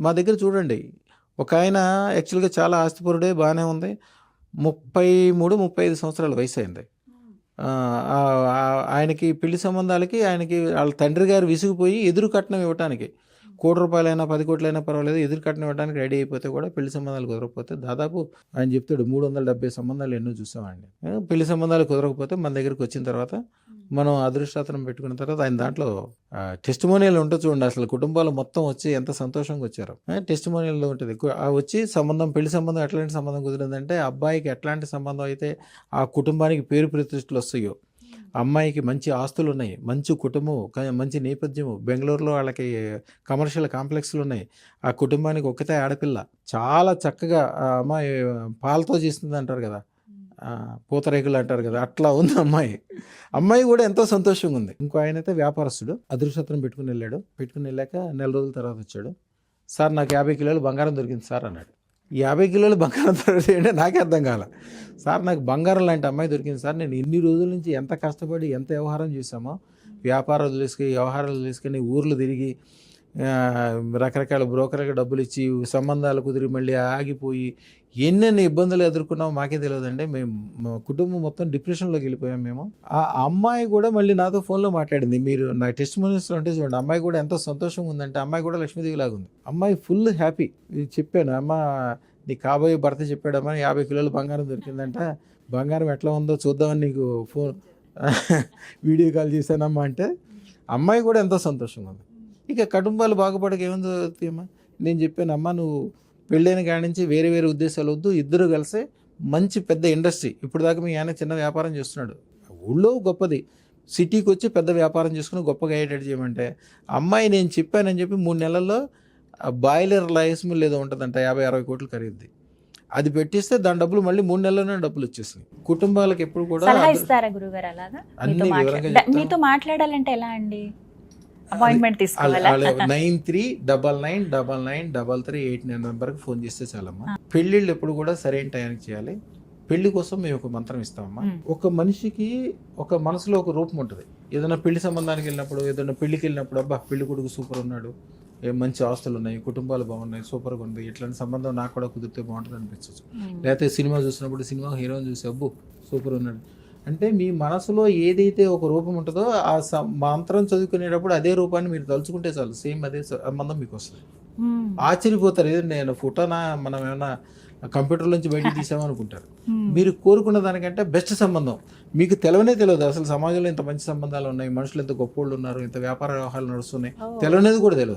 మా దగ్గర చూడండి, ఒక ఆయన యాక్చువల్గా చాలా ఆస్తిపరుడే, బాగానే ఉంది. 33, 35 సంవత్సరాల వయసు అయింది. ఆయనకి పెళ్లి సంబంధాలకి ఆయనకి వాళ్ళ తండ్రి గారు విసిగిపోయి ఎదురు కట్నం ఇవ్వటానికి, ₹1,00,00,000 10 కోట్లైనా పర్వాలేదు, ఎదురు కట్నం ఇవ్వడానికి రెడీ అయిపోతే కూడా పెళ్లి సంబంధాలు కుదరకపోతే, దాదాపు ఆయన చెప్తాడు 370 సంబంధాలు ఎన్నో చూసామండి. పెళ్లి సంబంధాలు కుదరకపోతే మన దగ్గరికి వచ్చిన తర్వాత మనం అదృష్టాతనం పెట్టుకున్న తర్వాత ఆయన దాంట్లో టెస్టిమోనియల్ ఉంటుంది చూడండి. అసలు కుటుంబాలు మొత్తం వచ్చి ఎంత సంతోషంగా వచ్చారు. టెస్టిమోనియల్లో ఉంటుంది. వచ్చి సంబంధం, పెళ్లి సంబంధం ఎట్లాంటి సంబంధం కుదిరిందంటే, అబ్బాయికి ఎట్లాంటి సంబంధం అయితే ఆ కుటుంబానికి పేరు ప్రతిష్టలు వస్తాయో, అమ్మాయికి మంచి ఆస్తులు ఉన్నాయి, మంచి కుటుంబం, మంచి నేపథ్యము, బెంగళూరులో వాళ్ళకి కమర్షియల్ కాంప్లెక్స్లు ఉన్నాయి, ఆ కుటుంబానికి ఒక్కతే ఆడపిల్ల, చాలా చక్కగా ఆ అమ్మాయి పాలతో చేస్తుంది అంటారు కదా, పూతరేకులు అంటారు కదా, అట్లా ఉంది అమ్మాయి కూడా ఎంతో సంతోషంగా ఉంది. ఇంకో ఆయన అయితే వ్యాపారస్తుడు, అదృష్టం పెట్టుకుని వెళ్ళాక నెల రోజుల తర్వాత వచ్చాడు. సార్ నాకు 50 కిలోలు బంగారం దొరికింది సార్ అన్నాడు. 50 కిలోలు బంగారం దొరికింది అంటే నాకే అర్థం కాల. సార్ నాకు బంగారం లాంటి అమ్మాయి దొరికింది సార్, నేను ఇన్ని రోజుల నుంచి ఎంత కష్టపడి ఎంత వ్యవహారం చేశామో, వ్యాపారాలు తీసుకుని వ్యవహారాలు తీసుకుని ఊర్లు తిరిగి రకరకాల బ్రోకర్లకు డబ్బులు ఇచ్చి సంబంధాలు కుదిరి మళ్ళీ ఆగిపోయి ఎన్నెన్ని ఇబ్బందులు ఎదుర్కొన్నామో మాకే తెలియదండి. మేము మా కుటుంబం మొత్తం డిప్రెషన్లోకి వెళ్ళిపోయాం మేము. ఆ అమ్మాయి కూడా మళ్ళీ నాతో ఫోన్లో మాట్లాడింది. మీరు నా టెస్టిమోనియల్స్లో ఉంటే చూడండి, అమ్మాయి కూడా ఎంతో సంతోషంగా ఉందంటే, అమ్మాయి కూడా లక్ష్మీదేవి లాగా ఉంది. అమ్మాయి ఫుల్ హ్యాపీ. చెప్పాను, అమ్మ నీ కాబోయే భర్త చెప్పాడమ్మా 50 కిలోలు బంగారం దొరికిందంట, బంగారం ఎట్లా ఉందో చూద్దామని నీకు ఫోన్ వీడియో కాల్ చేశానమ్మా అంటే, అమ్మాయి కూడా ఎంతో సంతోషంగా ఉంది. ఇక కుటుంబాలు బాగుపడక ఏముంది అమ్మా, నేను చెప్పాను, అమ్మ నువ్వు పెళ్ళైన కాడి నుంచి వేరే వేరే ఉద్దేశాలు వద్దు, ఇద్దరు కలిసి మంచి పెద్ద ఇండస్ట్రీ, ఇప్పుడు దాకా మీ ఆయన చిన్న వ్యాపారం చేస్తున్నాడు, ఊళ్ళో గొప్పది, సిటీకి వచ్చి పెద్ద వ్యాపారం చేసుకుని గొప్పగా అయ్యేటట్టు చేయమంటే, అమ్మాయి నేను చెప్పానని చెప్పి 3 నెలల్లో బాయిలర్ రైస్ మిల్ ఏదో ఉంటుందంట, 50-60 కోట్లు ఖరీదు, అది పెట్టిస్తే దాని డబ్బులు మళ్ళీ 3 నెలల్లోనే డబ్బులు వచ్చేసినాయి. కుటుంబాలకు ఎప్పుడు కూడా సలహా ఇస్తారా గురుగారు? అలాగా మీతో మాట్లాడాలంటే ఎలా అండి? అపాయింట్మెంట్ తీసుకోవాలా? 9399993389 నెంబర్కి ఫోన్ చేస్తే చాలమ్మా. పెళ్ళిళ్ళు ఎప్పుడు కూడా సరైన టైంకి చేయాలి. పెళ్లి కోసం మేము ఒక మంత్రం ఇస్తామమ్మా. ఒక మనిషికి ఒక మనసులో ఒక రూపం ఉంటుంది. ఏదైనా పెళ్లి సంబంధానికి వెళ్ళినప్పుడు, ఏదైనా పెళ్లికి వెళ్ళినప్పుడు, అబ్బా పెళ్లి కొడుకు సూపర్ ఉన్నాడు, మంచి ఆస్తులు ఉన్నాయి, కుటుంబాలు బాగున్నాయి, సూపర్గా ఉంది, ఇట్లాంటి సంబంధం నాకు కూడా కుదిరితే బాగుంటుంది అనిపించవచ్చు. లేకపోతే సినిమా చూసినప్పుడు సినిమా హీరోని చూసి అబ్బో సూపర్ ఉన్నాడు అంటే, మీ మనసులో ఏదైతే ఒక రూపం ఉంటుందో ఆ మంత్రం చదువుకునేటప్పుడు అదే రూపాన్ని మీరు తలుచుకుంటే చాలు, సేమ్ అదే సంబంధం మీకు వస్తుంది. ఆశ్చర్యపోతారు, ఏదో నేను ఫోటోనా మనం ఏమైనా కంప్యూటర్ నుంచి బయటికి తీసామనుకుంటారు. మీరు కోరుకున్న దానికంటే బెస్ట్ సంబంధం మీకు తెలియదు. అసలు సమాజంలో ఇంత మంచి సంబంధాలు ఉన్నాయి, మనుషులు ఎంత గొప్ప వాళ్ళు ఉన్నారు, ఇంత వ్యాపార వ్యవహారాలు నడుస్తున్నాయి, తెలియనేది కూడా తెలియదు.